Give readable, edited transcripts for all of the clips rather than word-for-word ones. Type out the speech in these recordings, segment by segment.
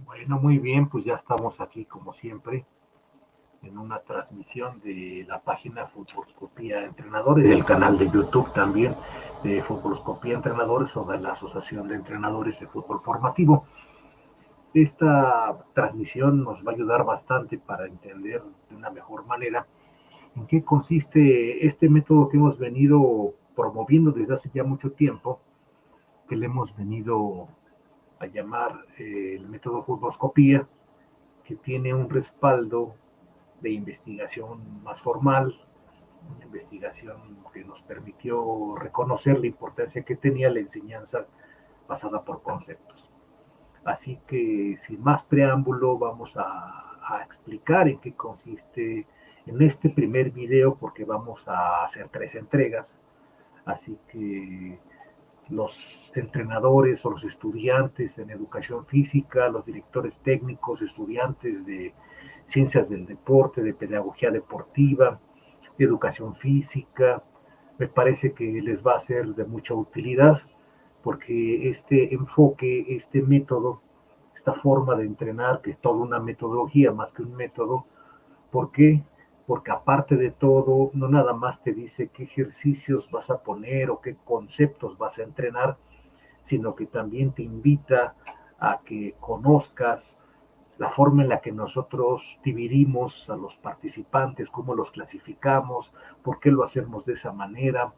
Bueno, muy bien, pues ya estamos aquí como siempre en una transmisión de la página Futboloscopía Entrenadores, del canal de YouTube también de Futboloscopía Entrenadores o de la Asociación de Entrenadores de Fútbol Formativo. Esta transmisión nos va a ayudar bastante para entender de una mejor manera en qué consiste este método que hemos venido promoviendo desde hace ya mucho tiempo, que le hemos venido a llamar el método Futboloscopía, que tiene un respaldo de investigación más formal, una investigación que nos permitió reconocer la importancia que tenía la enseñanza basada por conceptos. Así que sin más preámbulo vamos a explicar en qué consiste en este primer video, porque vamos a hacer 3 entregas. Así que los entrenadores o los estudiantes en educación física, los directores técnicos, estudiantes de ciencias del deporte, de pedagogía deportiva, de educación física, me parece que les va a ser de mucha utilidad, porque este enfoque, este método, esta forma de entrenar, que es toda una metodología más que un método. ¿Por qué? Porque aparte de todo, no nada más te dice qué ejercicios vas a poner o qué conceptos vas a entrenar, sino que también te invita a que conozcas la forma en la que nosotros dividimos a los participantes, cómo los clasificamos, por qué lo hacemos de esa manera,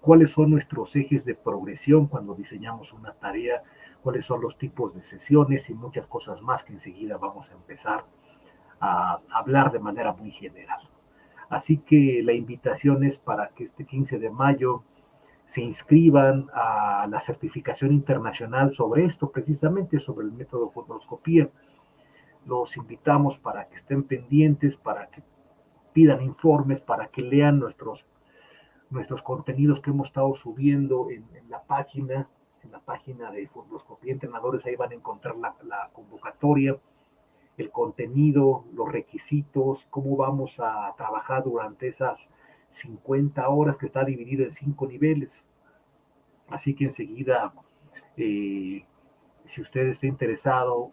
cuáles son nuestros ejes de progresión cuando diseñamos una tarea, cuáles son los tipos de sesiones y muchas cosas más que enseguida vamos a empezar a hablar de manera muy general. Así que la invitación es para que este 15 de mayo se inscriban a la certificación internacional sobre esto, precisamente sobre el método Futboloscopía. Los invitamos para que estén pendientes, para que pidan informes, para que lean nuestros contenidos que hemos estado subiendo en la página de Futboloscopía Entrenadores. Ahí van a encontrar la convocatoria, el contenido, los requisitos, cómo vamos a trabajar durante esas 50 horas que está dividido en 5 niveles. Así que enseguida, eh, si usted está interesado,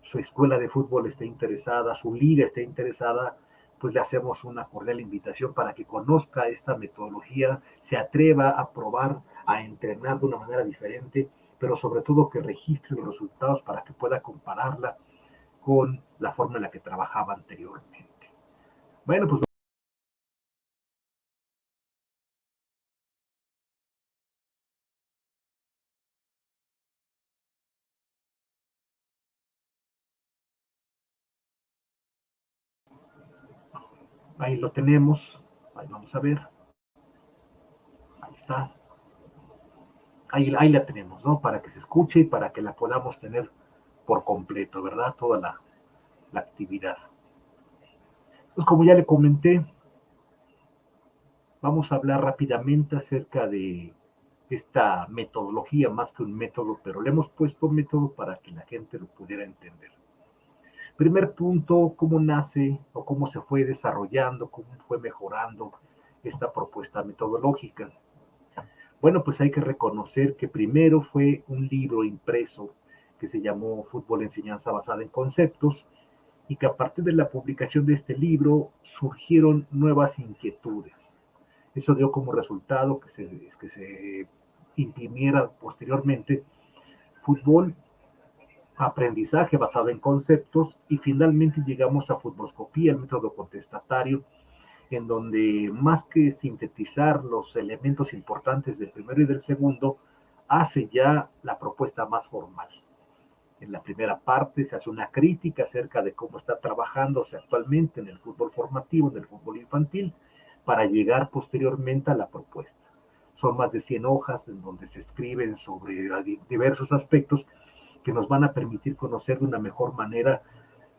su escuela de fútbol está interesada, su liga está interesada, pues le hacemos una cordial invitación para que conozca esta metodología, se atreva a probar, a entrenar de una manera diferente, pero sobre todo que registre los resultados para que pueda compararla con la forma en la que trabajaba anteriormente. Bueno, pues ahí lo tenemos, ahí vamos a ver, ahí está, ahí la tenemos, ¿no? Para que se escuche y para que la podamos tener por completo, ¿verdad? Toda la actividad. Pues como ya le comenté, vamos a hablar rápidamente acerca de esta metodología, más que un método, pero le hemos puesto método para que la gente lo pudiera entender. Primer punto, cómo nace o cómo se fue desarrollando, cómo fue mejorando esta propuesta metodológica. Bueno, pues hay que reconocer que primero fue un libro impreso que se llamó Fútbol Enseñanza Basada en Conceptos, y que a partir de la publicación de este libro surgieron nuevas inquietudes. Eso dio como resultado que se imprimiera posteriormente Fútbol, aprendizaje basado en conceptos, y finalmente llegamos a Futboloscopía, el método contestatario, en donde más que sintetizar los elementos importantes del primero y del segundo, hace ya la propuesta más formal. En la primera parte se hace una crítica acerca de cómo está trabajándose actualmente en el fútbol formativo, en el fútbol infantil, para llegar posteriormente a la propuesta. Son más de 100 hojas en donde se escriben sobre diversos aspectos que nos van a permitir conocer de una mejor manera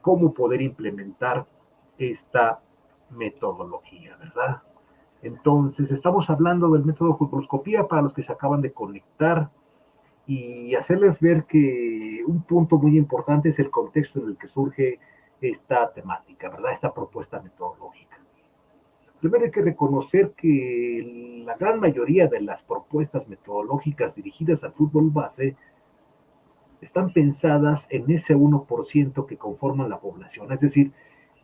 cómo poder implementar esta metodología, ¿verdad? Entonces, estamos hablando del método Futboloscopía para los que se acaban de conectar, y hacerles ver que un punto muy importante es el contexto en el que surge esta temática, ¿verdad? Esta propuesta metodológica. Primero hay que reconocer que la gran mayoría de las propuestas metodológicas dirigidas al fútbol base están pensadas en ese 1% que conforman la población, es decir,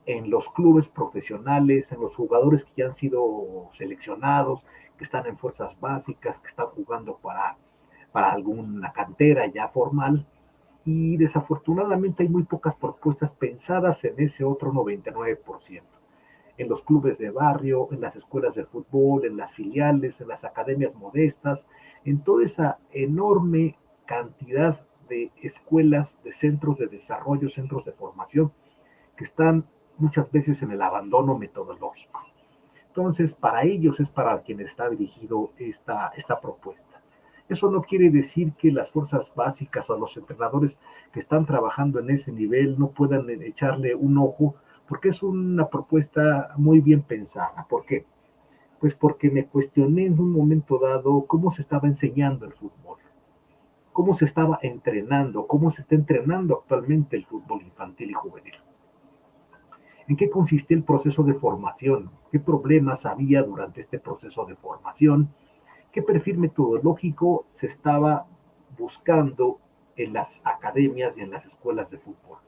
en los clubes profesionales, en los jugadores que ya han sido seleccionados, que están en fuerzas básicas, que están jugando para alguna cantera ya formal, y desafortunadamente hay muy pocas propuestas pensadas en ese otro 99%. En los clubes de barrio, en las escuelas de fútbol, en las filiales, en las academias modestas, en toda esa enorme cantidad de escuelas, de centros de desarrollo, centros de formación, que están muchas veces en el abandono metodológico. Entonces, para ellos es para quienes está dirigido esta propuesta. Eso no quiere decir que las fuerzas básicas o los entrenadores que están trabajando en ese nivel no puedan echarle un ojo, porque es una propuesta muy bien pensada. ¿Por qué? Pues porque me cuestioné en un momento dado cómo se estaba enseñando el fútbol, cómo se estaba entrenando, cómo se está entrenando actualmente el fútbol infantil y juvenil. ¿En qué consistía el proceso de formación? ¿Qué problemas había durante este proceso de formación? ¿Qué perfil metodológico se estaba buscando en las academias y en las escuelas de fútbol?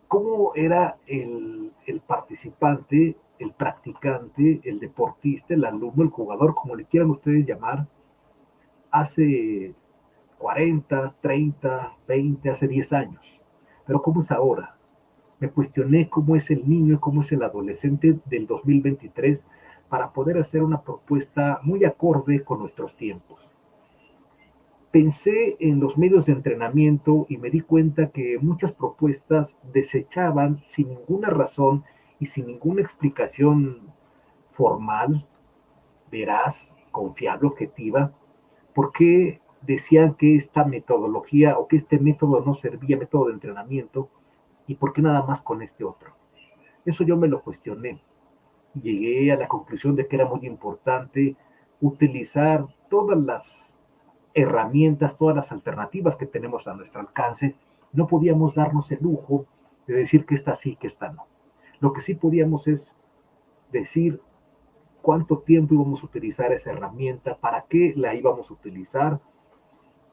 ¿Cómo era el participante, el practicante, el deportista, el alumno, el jugador, como le quieran ustedes llamar, hace 40, 30, 20, hace 10 años? Pero ¿cómo es ahora? Me cuestioné cómo es el niño y cómo es el adolescente del 2023 para poder hacer una propuesta muy acorde con nuestros tiempos. Pensé en los medios de entrenamiento y me di cuenta que muchas propuestas desechaban sin ninguna razón y sin ninguna explicación formal, veraz, confiable, objetiva, por qué decían que esta metodología o que este método no servía, método de entrenamiento, y por qué nada más con este otro. Eso yo me lo cuestioné. Llegué a la conclusión de que era muy importante utilizar todas las herramientas, todas las alternativas que tenemos a nuestro alcance. No podíamos darnos el lujo de decir que esta sí, que esta no. Lo que sí podíamos es decir cuánto tiempo íbamos a utilizar esa herramienta, para qué la íbamos a utilizar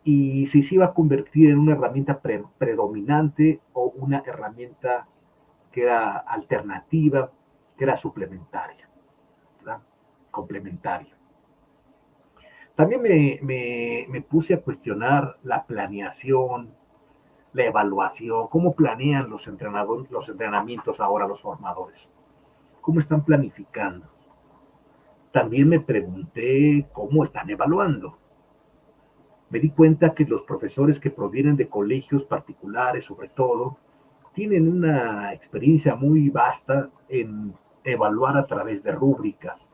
y si se iba a convertir en una herramienta predominante o una herramienta que era alternativa, que era suplementaria, ¿verdad? Complementaria. También me puse a cuestionar la planeación, la evaluación, cómo planean los entrenadores, los entrenamientos ahora los formadores, cómo están planificando. También me pregunté cómo están evaluando. Me di cuenta que los profesores que provienen de colegios particulares, sobre todo, tienen una experiencia muy vasta en evaluar a través de rúbricas.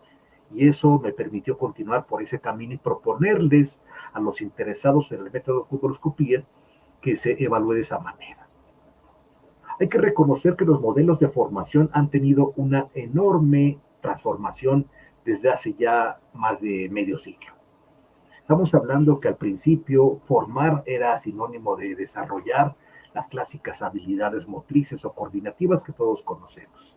Y eso me permitió continuar por ese camino y proponerles a los interesados en el método de futuroscopía que se evalúe de esa manera. Hay que reconocer que los modelos de formación han tenido una enorme transformación desde hace ya más de medio siglo. Estamos hablando que al principio formar era sinónimo de desarrollar las clásicas habilidades motrices o coordinativas que todos conocemos.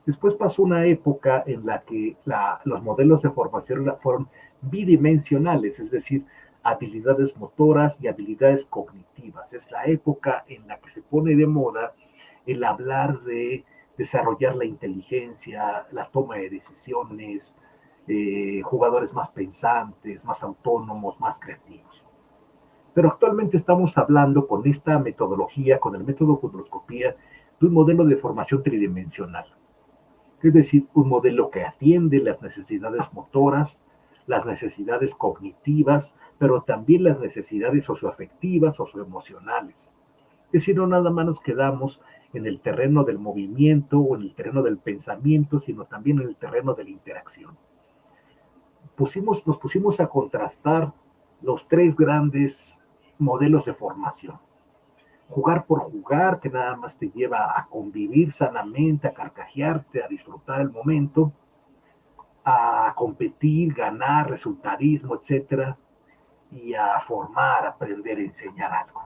Después pasó una época en la que los modelos de formación fueron bidimensionales, es decir, habilidades motoras y habilidades cognitivas. Es la época en la que se pone de moda el hablar de desarrollar la inteligencia, la toma de decisiones, jugadores más pensantes, más autónomos, más creativos. Pero actualmente estamos hablando con esta metodología, con el método futuroscopía, de un modelo de formación tridimensional. Es decir, un modelo que atiende las necesidades motoras, las necesidades cognitivas, pero también las necesidades socioafectivas, socioemocionales. Es decir, no nada más nos quedamos en el terreno del movimiento o en el terreno del pensamiento, sino también en el terreno de la interacción. Nos pusimos a contrastar los tres grandes modelos de formación. Jugar por jugar, que nada más te lleva a convivir sanamente, a carcajearte, a disfrutar el momento, a competir, ganar, resultadismo, etcétera, y a formar, aprender, enseñar algo.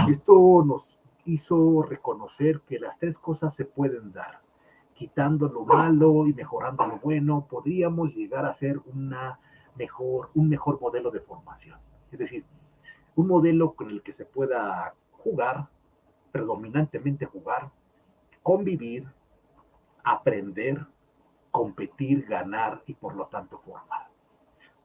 Esto nos hizo reconocer que las tres cosas se pueden dar. Quitando lo malo y mejorando lo bueno, podríamos llegar a ser un mejor modelo de formación. Es decir, Un modelo con el que se pueda jugar, predominantemente jugar, convivir, aprender, competir, ganar y por lo tanto formar.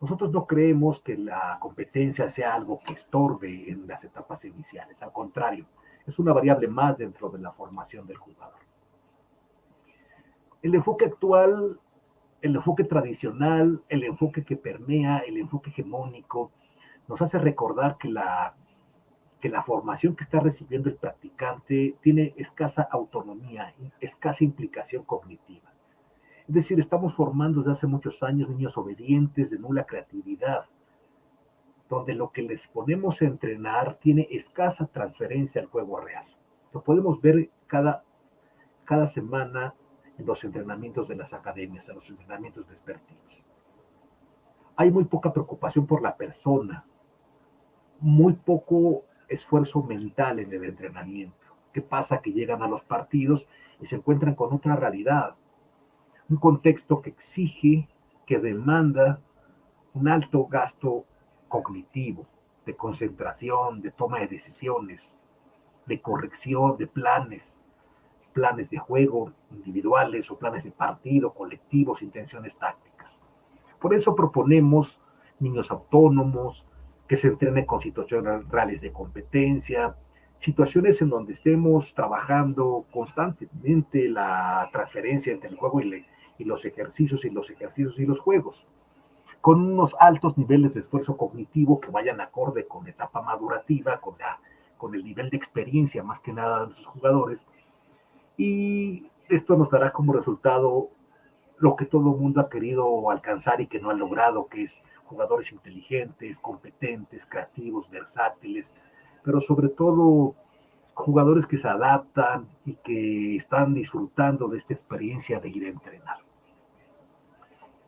Nosotros no creemos que la competencia sea algo que estorbe en las etapas iniciales, al contrario, es una variable más dentro de la formación del jugador. El enfoque actual, el enfoque tradicional, el enfoque que permea, el enfoque hegemónico, nos hace recordar que la formación que está recibiendo el practicante tiene escasa autonomía, escasa implicación cognitiva. Es decir, estamos formando desde hace muchos años niños obedientes, de nula creatividad, donde lo que les ponemos a entrenar tiene escasa transferencia al juego real. Lo podemos ver cada semana en los entrenamientos de las academias, en los entrenamientos vespertinos. Hay muy poca preocupación por la persona, muy poco esfuerzo mental en el entrenamiento. ¿Qué pasa? Que llegan a los partidos y se encuentran con otra realidad, un contexto que exige, que demanda un alto gasto cognitivo, de concentración, de toma de decisiones, de corrección de planes de juego individuales o planes de partido, colectivos, intenciones tácticas. Por eso proponemos niños autónomos, que se entrenen con situaciones reales de competencia, situaciones en donde estemos trabajando constantemente la transferencia entre el juego y los ejercicios y los ejercicios y los juegos, con unos altos niveles de esfuerzo cognitivo que vayan acorde con la etapa madurativa, con el nivel de experiencia más que nada de los jugadores, y esto nos dará como resultado lo que todo el mundo ha querido alcanzar y que no ha logrado, que es jugadores inteligentes, competentes, creativos, versátiles, pero sobre todo jugadores que se adaptan y que están disfrutando de esta experiencia de ir a entrenar.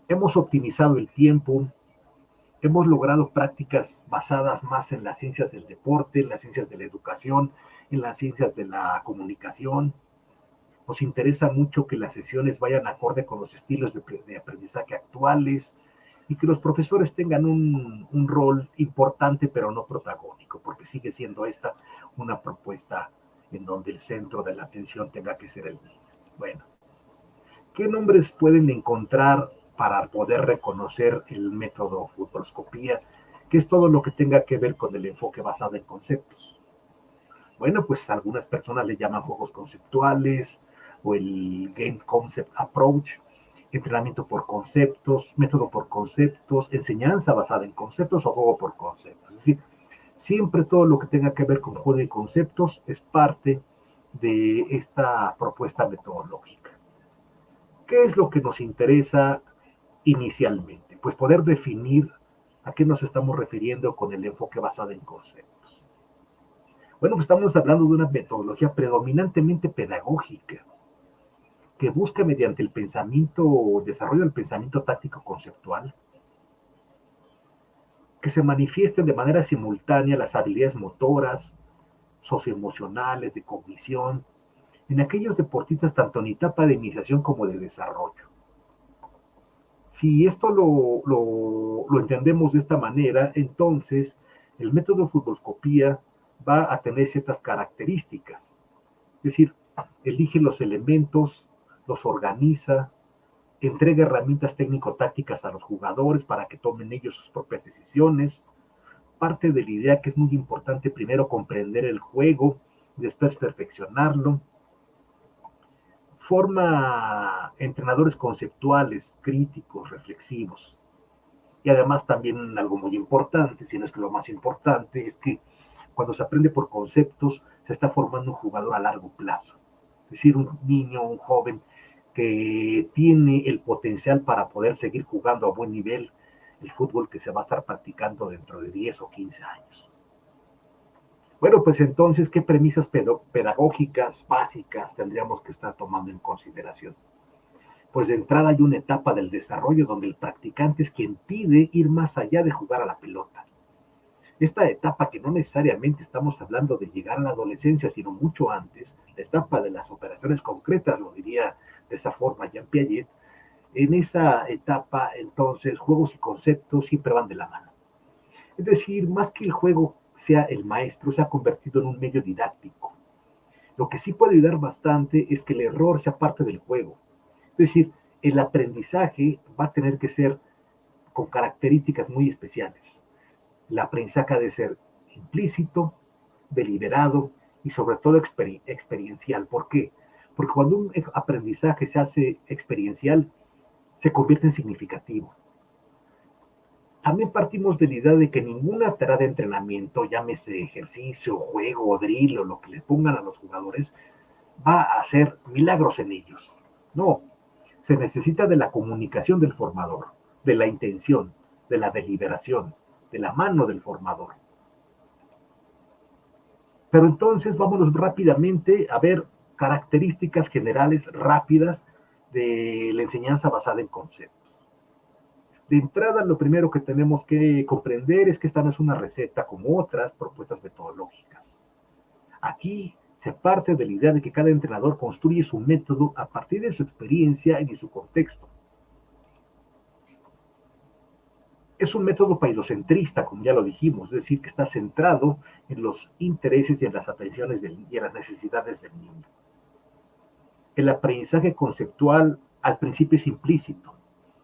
Hemos optimizado el tiempo, hemos logrado prácticas basadas más en las ciencias del deporte, en las ciencias de la educación, en las ciencias de la comunicación. Nos interesa mucho que las sesiones vayan acorde con los estilos de aprendizaje actuales y que los profesores tengan un rol importante pero no protagónico, porque sigue siendo esta una propuesta en donde el centro de la atención tenga que ser el niño. Bueno, ¿qué nombres pueden encontrar para poder reconocer el método futuroscopía, que es todo lo que tenga que ver con el enfoque basado en conceptos? Bueno, pues algunas personas le llaman juegos conceptuales o el Game Concept Approach, entrenamiento por conceptos, método por conceptos, enseñanza basada en conceptos o juego por conceptos. Es decir, siempre todo lo que tenga que ver con juego y conceptos es parte de esta propuesta metodológica. ¿Qué es lo que nos interesa inicialmente? Pues poder definir a qué nos estamos refiriendo con el enfoque basado en conceptos. Bueno, pues estamos hablando de una metodología predominantemente pedagógica que busca mediante el pensamiento, desarrollo del pensamiento táctico conceptual, que se manifiesten de manera simultánea las habilidades motoras, socioemocionales, de cognición, en aquellos deportistas tanto en etapa de iniciación como de desarrollo. Si esto lo entendemos de esta manera, entonces el método futuroscopía va a tener ciertas características. Es decir, elige los elementos, los organiza, entrega herramientas técnico-tácticas a los jugadores para que tomen ellos sus propias decisiones. Parte de la idea que es muy importante primero comprender el juego, después perfeccionarlo. Forma entrenadores conceptuales, críticos, reflexivos. Y además también algo muy importante, si no es que lo más importante, es que cuando se aprende por conceptos, se está formando un jugador a largo plazo. Es decir, un niño, un joven que tiene el potencial para poder seguir jugando a buen nivel el fútbol que se va a estar practicando dentro de 10 o 15 años. Bueno, pues entonces, ¿qué premisas pedagógicas básicas tendríamos que estar tomando en consideración? Pues de entrada hay una etapa del desarrollo donde el practicante es quien pide ir más allá de jugar a la pelota. Esta etapa que no necesariamente estamos hablando de llegar a la adolescencia, sino mucho antes, la etapa de las operaciones concretas, lo diría de esa forma Jean Piaget, en esa etapa entonces juegos y conceptos siempre van de la mano. Es decir, más que el juego sea el maestro, se ha convertido en un medio didáctico. Lo que sí puede ayudar bastante es que el error sea parte del juego. Es decir, el aprendizaje va a tener que ser con características muy especiales. El aprendizaje ha de ser implícito, deliberado y sobre todo experiencial. ¿Por qué? Porque cuando un aprendizaje se hace experiencial, se convierte en significativo. También partimos de la idea de que ninguna tarea de entrenamiento, llámese ejercicio, juego, drill o lo que le pongan a los jugadores, va a hacer milagros en ellos. No, se necesita de la comunicación del formador, de la intención, de la deliberación, de la mano del formador. Pero entonces vámonos rápidamente a ver características generales rápidas de la enseñanza basada en conceptos. De entrada, lo primero que tenemos que comprender es que esta no es una receta como otras propuestas metodológicas. Aquí se parte de la idea de que cada entrenador construye su método a partir de su experiencia y de su contexto. Es un método pailocentrista, como ya lo dijimos, es decir, que está centrado en los intereses y en las atenciones y en las necesidades del niño. El aprendizaje conceptual al principio es implícito,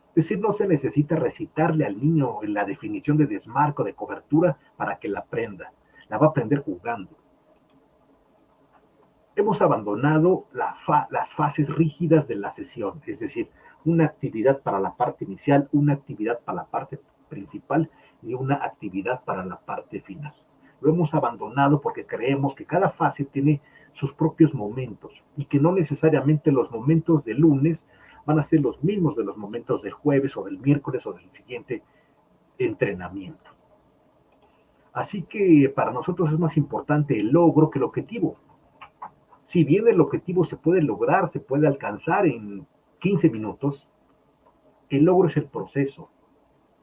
es decir, no se necesita recitarle al niño la definición de desmarco, de cobertura, para que la aprenda. La va a aprender jugando. Hemos abandonado las fases rígidas de la sesión, es decir, una actividad para la parte inicial, una actividad para la parte principal y una actividad para la parte final. Lo hemos abandonado porque creemos que cada fase tiene sus propios momentos y que no necesariamente los momentos del lunes van a ser los mismos de los momentos del jueves o del miércoles o del siguiente entrenamiento. Así que para nosotros es más importante el logro que el objetivo. Si bien el objetivo se puede lograr, se puede alcanzar en 15 minutos, el logro es el proceso.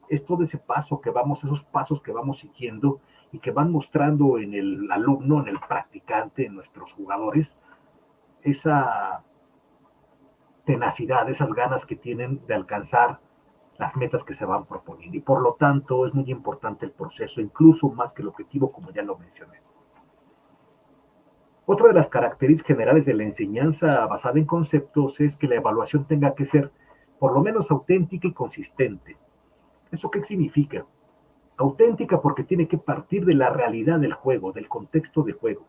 Es todo ese paso que vamos, esos pasos que vamos siguiendo y que van mostrando en el alumno, en el practicante, en nuestros jugadores, esa tenacidad, esas ganas que tienen de alcanzar las metas que se van proponiendo. Y por lo tanto es muy importante el proceso, incluso más que el objetivo, como ya lo mencioné. Otra de las características generales de la enseñanza basada en conceptos es que la evaluación tenga que ser por lo menos auténtica y consistente. ¿Eso qué significa? Auténtica porque tiene que partir de la realidad del juego, del contexto de juego.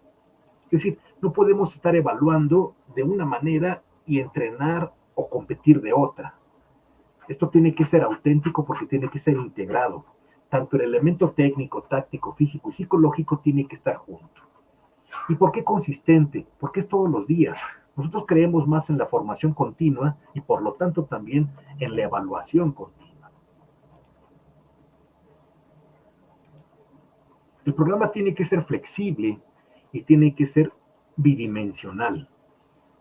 Es decir, no podemos estar evaluando de una manera y entrenar o competir de otra. Esto tiene que ser auténtico porque tiene que ser integrado. Tanto el elemento técnico, táctico, físico y psicológico tiene que estar junto. ¿Y por qué consistente? Porque es todos los días. Nosotros creemos más en la formación continua y por lo tanto también en la evaluación continua. El programa tiene que ser flexible y tiene que ser bidimensional.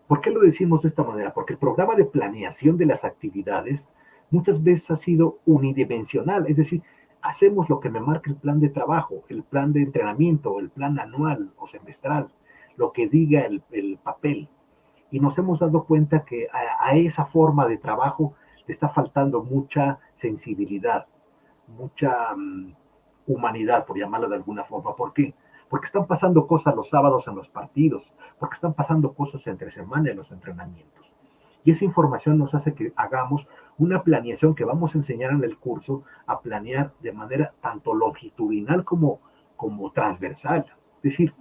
¿Por qué lo decimos de esta manera? Porque el programa de planeación de las actividades muchas veces ha sido unidimensional, es decir, hacemos lo que me marca el plan de trabajo, el plan de entrenamiento, el plan anual o semestral, lo que diga el papel. Y nos hemos dado cuenta que a esa forma de trabajo le está faltando mucha sensibilidad, mucha humanidad, por llamarlo de alguna forma. ¿Por qué? Porque están pasando cosas los sábados en los partidos, porque están pasando cosas entre semana en los entrenamientos. Y esa información nos hace que hagamos una planeación que vamos a enseñar en el curso a planear de manera tanto longitudinal como transversal. Es decir,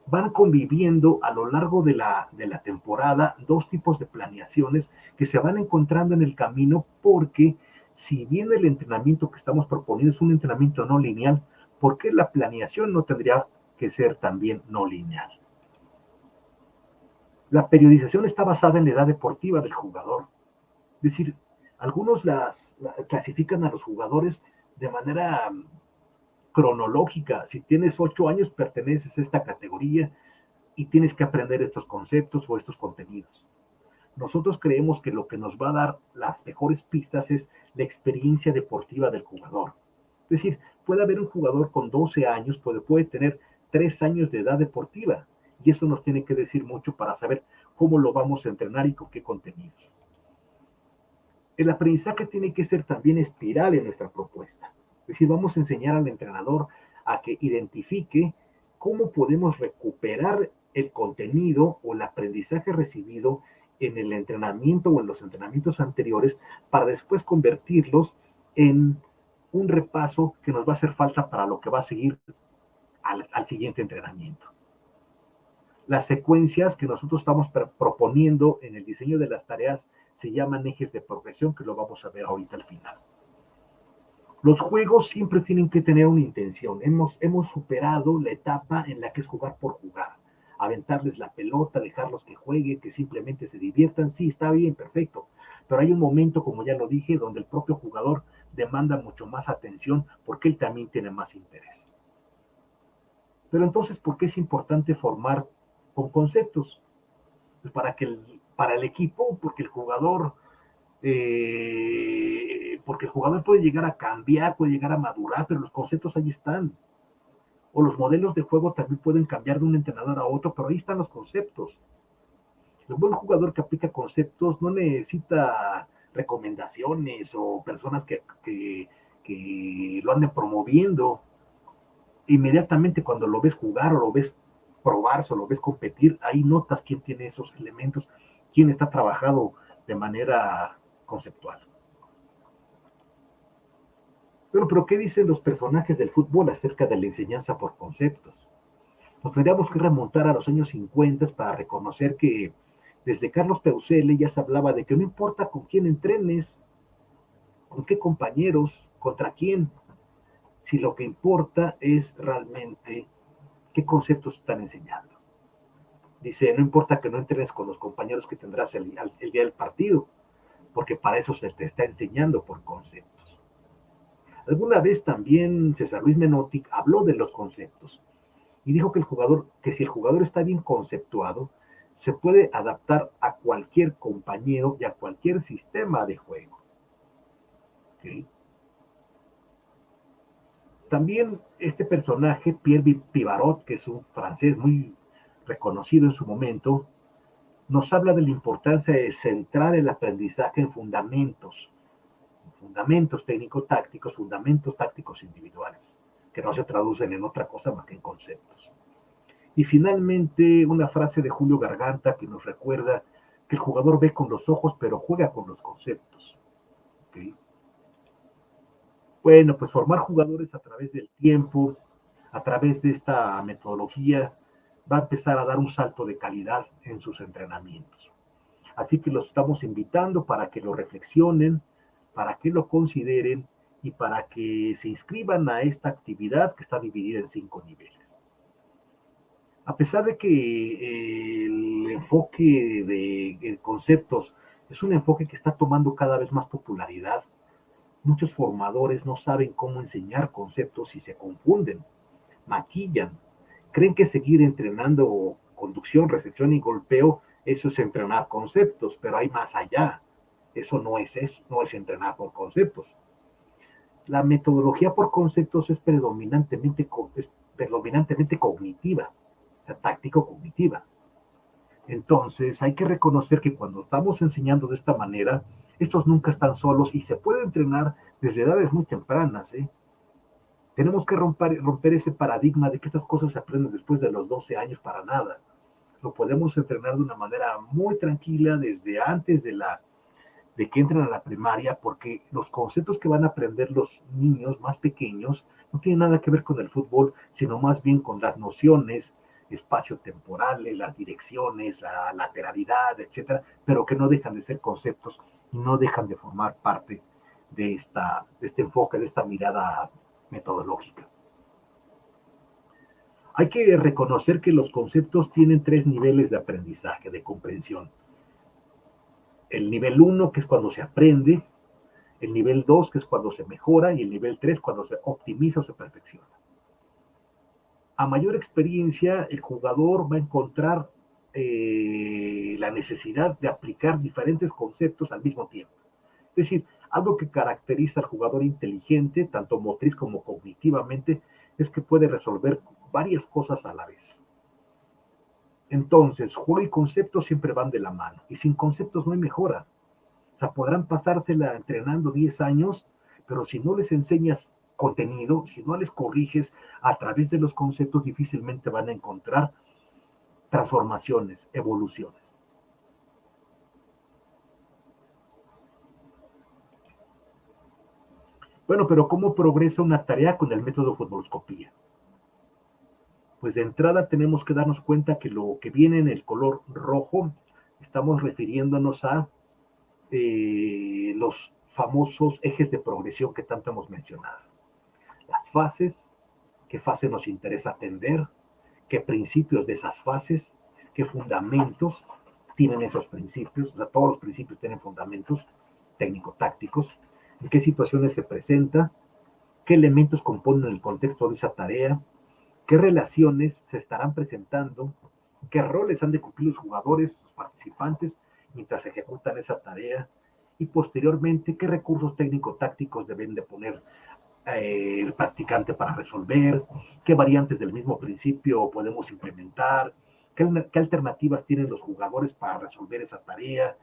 van conviviendo a lo largo de la temporada dos tipos de planeaciones que se van encontrando en el camino porque si bien el entrenamiento que estamos proponiendo es un entrenamiento no lineal, ¿por qué la planeación no tendría que ser también no lineal? La periodización está basada en la edad deportiva del jugador. Es decir, algunos clasifican a los jugadores de manera cronológica. Si tienes 8 años, perteneces a esta categoría y tienes que aprender estos conceptos o estos contenidos. Nosotros creemos que lo que nos va a dar las mejores pistas es la experiencia deportiva del jugador. Es decir, puede haber un jugador con 12 años, puede tener 3 años de edad deportiva. Y eso nos tiene que decir mucho para saber cómo lo vamos a entrenar y con qué contenidos. El aprendizaje tiene que ser también espiral en nuestra propuesta. Es decir, vamos a enseñar al entrenador a que identifique cómo podemos recuperar el contenido o el aprendizaje recibido en el entrenamiento o en los entrenamientos anteriores para después convertirlos en un repaso que nos va a hacer falta para lo que va a seguir al siguiente entrenamiento. Las secuencias que nosotros estamos proponiendo en el diseño de las tareas se llaman ejes de progresión, que lo vamos a ver ahorita al final. Los juegos siempre tienen que tener una intención. Hemos superado la etapa en la que es jugar por jugar. Aventarles la pelota, dejarlos que jueguen, que simplemente se diviertan. Sí, está bien, perfecto. Pero hay un momento, como ya lo dije, donde el propio jugador demanda mucho más atención porque él también tiene más interés. Pero entonces, ¿por qué es importante formar con conceptos? Pues para el equipo, porque el jugador puede llegar a cambiar, puede llegar a madurar, pero los conceptos ahí están. O los modelos de juego también pueden cambiar de un entrenador a otro, pero ahí están los conceptos. El buen jugador que aplica conceptos no necesita recomendaciones o personas que lo anden promoviendo. Inmediatamente cuando lo ves jugar o lo ves probarse o lo ves competir, ahí notas quién tiene esos elementos, quién está trabajado de manera conceptual. Pero ¿qué dicen los personajes del fútbol acerca de la enseñanza por conceptos? Nos tendríamos que remontar a los años 50 para reconocer que desde Carlos Peuzelle ya se hablaba de que no importa con quién entrenes, con qué compañeros, contra quién, si lo que importa es realmente qué conceptos están enseñando. Dice, no importa que no entrenes con los compañeros que tendrás el día del partido, porque para eso se te está enseñando por conceptos. Alguna vez también César Luis Menotti habló de los conceptos y dijo que si el jugador está bien conceptuado, se puede adaptar a cualquier compañero y a cualquier sistema de juego. ¿Okay? También este personaje, Pierre Pivarot, que es un francés muy reconocido en su momento, nos habla de la importancia de centrar el aprendizaje en fundamentos técnico-tácticos, fundamentos tácticos individuales, que no se traducen en otra cosa más que en conceptos. Y finalmente, una frase de Julio Garganta que nos recuerda que el jugador ve con los ojos, pero juega con los conceptos. ¿Okay? Bueno, pues formar jugadores a través del tiempo, a través de esta metodología, va a empezar a dar un salto de calidad en sus entrenamientos. Así que los estamos invitando para que lo reflexionen, para que lo consideren y para que se inscriban a esta actividad que está dividida en 5 niveles. A pesar de que el enfoque de conceptos es un enfoque que está tomando cada vez más popularidad, muchos formadores no saben cómo enseñar conceptos y se confunden, maquillan, creen que seguir entrenando conducción, recepción y golpeo, eso es entrenar conceptos, pero hay más allá. Eso, no es entrenar por conceptos. La metodología por conceptos es predominantemente cognitiva, táctico-cognitiva. Entonces hay que reconocer que cuando estamos enseñando de esta manera, estos nunca están solos y se puede entrenar desde edades muy tempranas. Tenemos que romper ese paradigma de que estas cosas se aprenden después de los 12 años para nada. Lo podemos entrenar de una manera muy tranquila desde antes de que entren a la primaria, porque los conceptos que van a aprender los niños más pequeños no tienen nada que ver con el fútbol, sino más bien con las nociones espacio-temporales, las direcciones, la lateralidad, etcétera, pero que no dejan de ser conceptos y no dejan de formar parte de este enfoque, de esta mirada metodológica. Hay que reconocer que los conceptos tienen 3 niveles de aprendizaje, de comprensión. El nivel 1, que es cuando se aprende, el nivel 2, que es cuando se mejora, y el nivel 3, cuando se optimiza o se perfecciona. A mayor experiencia, el jugador va a encontrar la necesidad de aplicar diferentes conceptos al mismo tiempo. Es decir, algo que caracteriza al jugador inteligente, tanto motriz como cognitivamente, es que puede resolver varias cosas a la vez. Entonces, juego y concepto siempre van de la mano, y sin conceptos no hay mejora. O sea, podrán pasársela entrenando 10 años, pero si no les enseñas contenido, si no les corriges a través de los conceptos, difícilmente van a encontrar transformaciones, evoluciones. Bueno, pero ¿cómo progresa una tarea con el método futboloscopía? Pues de entrada tenemos que darnos cuenta que lo que viene en el color rojo, estamos refiriéndonos a los famosos ejes de progresión que tanto hemos mencionado. Las fases, qué fase nos interesa atender, qué principios de esas fases, qué fundamentos tienen esos principios, o sea, todos los principios tienen fundamentos técnico-tácticos, en qué situaciones se presenta, qué elementos componen el contexto de esa tarea, qué relaciones se estarán presentando, qué roles han de cumplir los jugadores, los participantes, mientras ejecutan esa tarea, y posteriormente qué recursos técnico-tácticos deben de poner el practicante para resolver, qué variantes del mismo principio podemos implementar, qué alternativas tienen los jugadores para resolver esa tarea,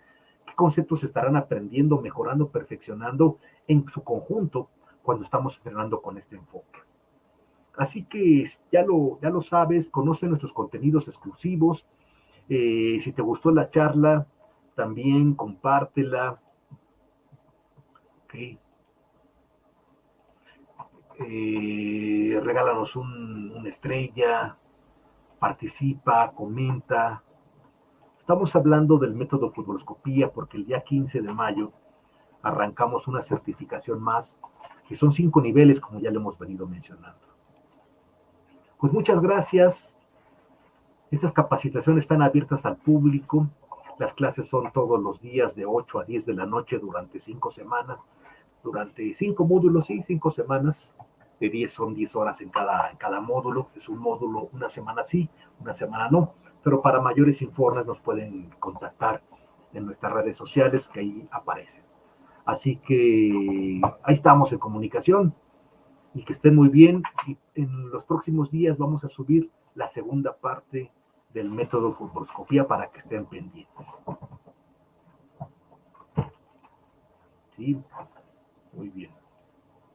qué conceptos estarán aprendiendo, mejorando, perfeccionando en su conjunto cuando estamos entrenando con este enfoque. Así que ya lo sabes, conoce nuestros contenidos exclusivos. Si te gustó la charla, también compártela. Okay. Regálanos una estrella, participa, comenta. Estamos hablando del método futboloscopía porque el día 15 de mayo arrancamos una certificación más, que son 5 niveles, como ya lo hemos venido mencionando. Pues muchas gracias. Estas capacitaciones están abiertas al público. Las clases son todos los días de 8 a 10 de la noche durante 5 semanas, durante 5 módulos y 5 semanas. De 10 son 10 horas en cada módulo. Es un módulo, una semana sí, una semana no. Pero para mayores informes nos pueden contactar en nuestras redes sociales que ahí aparecen. Así que ahí estamos en comunicación y que estén muy bien. Y en los próximos días vamos a subir la segunda parte del método futboloscopía para que estén pendientes. Sí, muy bien.